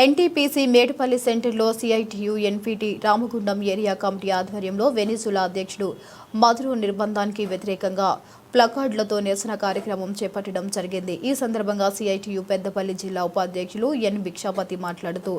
NTPC Medipalli సెంటర్లో CITU ఎన్పీటీ Ramagundam area committee ఆధ్వర్యంలో Venezuela అధ్యక్షుడు మధురో నిర్బంధానికి వ్యతిరేకంగా ప్లకార్డులతో నిరసన కార్యక్రమం చేపట్టడం జరిగింది. ఈ సందర్భంగా సిఐటియు పెద్దపల్లి జిల్లా ఉపాధ్యక్షులు ఎన్ భిక్షాపతి మాట్లాడుతూ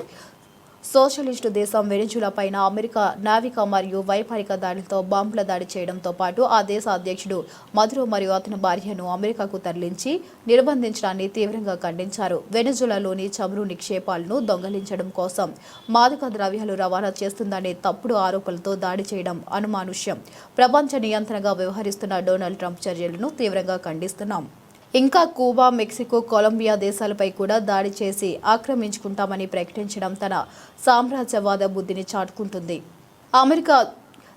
సోషలిస్టు దేశం వెనిజులా పైన అమెరికా నావిక మరియు వైమానిక దాడులతో బాంబుల దాడి చేయడంతో పాటు ఆ దేశ అధ్యక్షుడు మధురో మరియు అతని భార్యను అమెరికాకు తరలించి నిర్బంధించడాన్ని తీవ్రంగా ఖండించారు. వెనిజులాలోని చమురు నిక్షేపాలను దొంగలించడం కోసం మాదక ద్రవ్యాలు రవాణా చేస్తుందనే తప్పుడు ఆరోపణలతో దాడి చేయడం అనుమానుష్యం. ప్రపంచ నియంత్రణగా వ్యవహరిస్తున్న డొనాల్డ్ ట్రంప్ చర్యలను తీవ్రంగా ఖండిస్తున్నాం. ఇంకా కూబా, మెక్సికో, కొలంబియా దేశాలపై కూడా దాడి చేసి ఆక్రమించుకుంటామని ప్రకటించడం తన సామ్రాజ్యవాద బుద్ధిని చాటుకుంటుంది. అమెరికా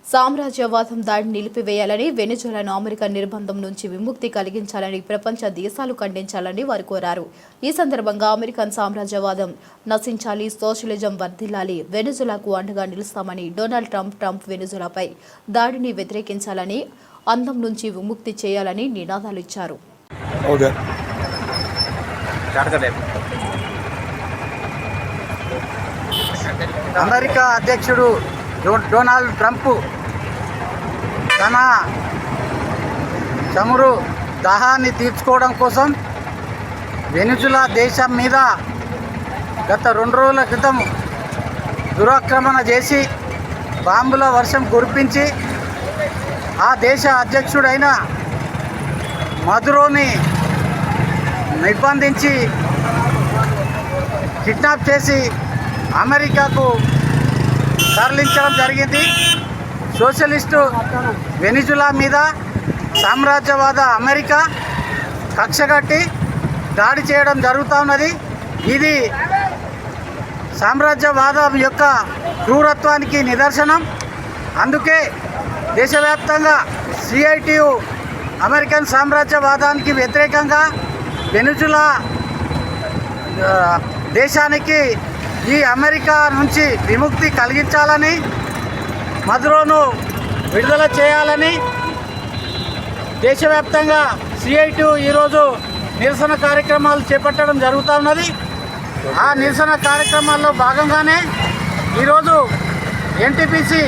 సామ్రాజ్యవాదం దాడిని నిలిపివేయాలని, వెనిజులాను అమెరికా నిర్బంధం నుంచి విముక్తి కలిగించాలని ప్రపంచ దేశాలు ఖండించాలని వారు కోరారు. ఈ సందర్భంగా అమెరికన్ సామ్రాజ్యవాదం నశించాలి, సోషలిజం వర్ధిల్లాలి, వెనిజులాకు అండగా నిలుస్తామని డొనాల్డ్ ట్రంప్ వెనిజులాపై దాడిని వ్యతిరేకించాలని, అందం నుంచి విముక్తి చేయాలని నినాదాలు ఇచ్చారు. అమెరికా అధ్యక్షుడు డొనాల్డ్ ట్రంప్ తన చమురు దాహాన్ని తీర్చుకోవడం కోసం వెనిజులా దేశం మీద గత 2 రోజుల క్రితం దురాక్రమణ చేసి బాంబుల వర్షం కురిపించి ఆ దేశ అధ్యక్షుడైన మధురోని నిర్బంధించి కిడ్నాప్ చేసి అమెరికాకు తరలించడం జరిగింది. సోషలిస్టు వెనిజులా మీద సామ్రాజ్యవాద అమెరికా కక్షగట్టి దాడి చేయడం జరుగుతూ ఉన్నది. ఇది సామ్రాజ్యవాదం యొక్క క్రూరత్వానికి నిదర్శనం. అందుకే దేశవ్యాప్తంగా సిఐటియు అమెరికన్ సామ్రాజ్యవాదానికి వ్యతిరేకంగా వెనిజులా దేశానికి ఈ అమెరికా నుంచి విముక్తి కలిగించాలని, మధురోను విడుదల చేయాలని దేశవ్యాప్తంగా సిఐటియు ఈరోజు నిరసన కార్యక్రమాలు చేపట్టడం జరుగుతూ ఉన్నది. ఆ నిరసన కార్యక్రమాల్లో భాగంగానే ఈరోజు ఎన్టీపీసీ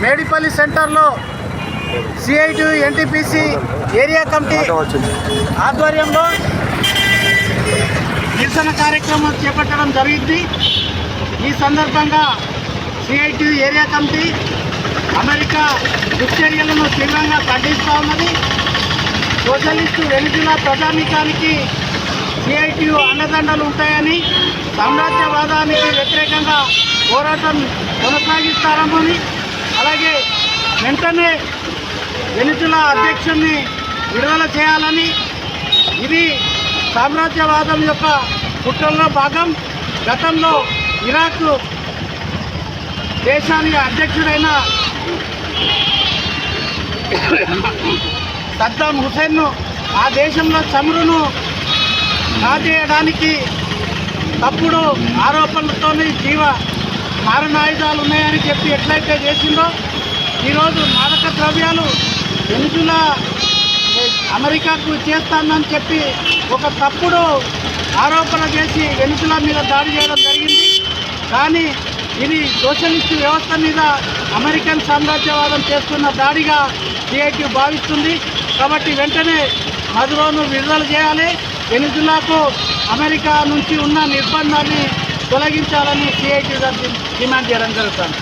మేడిపల్లి సెంటర్లో సిఐటియు ఎన్టీపీసీ ఏరియా కమిటీ ఆధ్వర్యంలో నిరసన కార్యక్రమం చేపట్టడం జరిగింది. ఈ సందర్భంగా సిఐటియు ఏరియా కమిటీ అమెరికా దుశ్చర్యలను తీవ్రంగా ఖండిస్తూ ఉన్నది. సోషలిస్టు వెనిజులా ప్రజానీకానికి సిఐటియు అండదండలు ఉంటాయని, సామ్రాజ్యవాదానికి వ్యతిరేకంగా పోరాటం కొనసాగిస్తారని, అలాగే వెంటనే వెనిజులా అధ్యక్షుడిని విడుదల చేయాలని, ఇది సామ్రాజ్యవాదం యొక్క కుట్రలో భాగం. గతంలో ఇరాక్ దేశానికి అధ్యక్షుడైన సద్దాం హుసేన్ను ఆ దేశంలో చమురును కాజేయడానికి తప్పుడు ఆరోపణలతో జీవ మారణాయుధాలు ఉన్నాయని చెప్పి ఎట్లయితే చేసిందో, ఈరోజు మాదక ద్రవ్యాలు వెనిజులా అమెరికాకు చేస్తానని చెప్పి ఒక తప్పుడు ఆరోపణ చేసి వెనిజులా మీద దాడి చేయడం జరిగింది. కానీ ఇది సోషలిస్టు వ్యవస్థ మీద అమెరికన్ సామ్రాజ్యవాదం చేస్తున్న దాడిగా సిఐటియు భావిస్తుంది. కాబట్టి వెంటనే మధురోను విడుదల చేయాలి, వెనిజులాకు అమెరికా నుంచి ఉన్న నిర్బంధాన్ని తొలగించాలని సిఐటియు డిమాండ్ చేయడం జరుగుతుంది.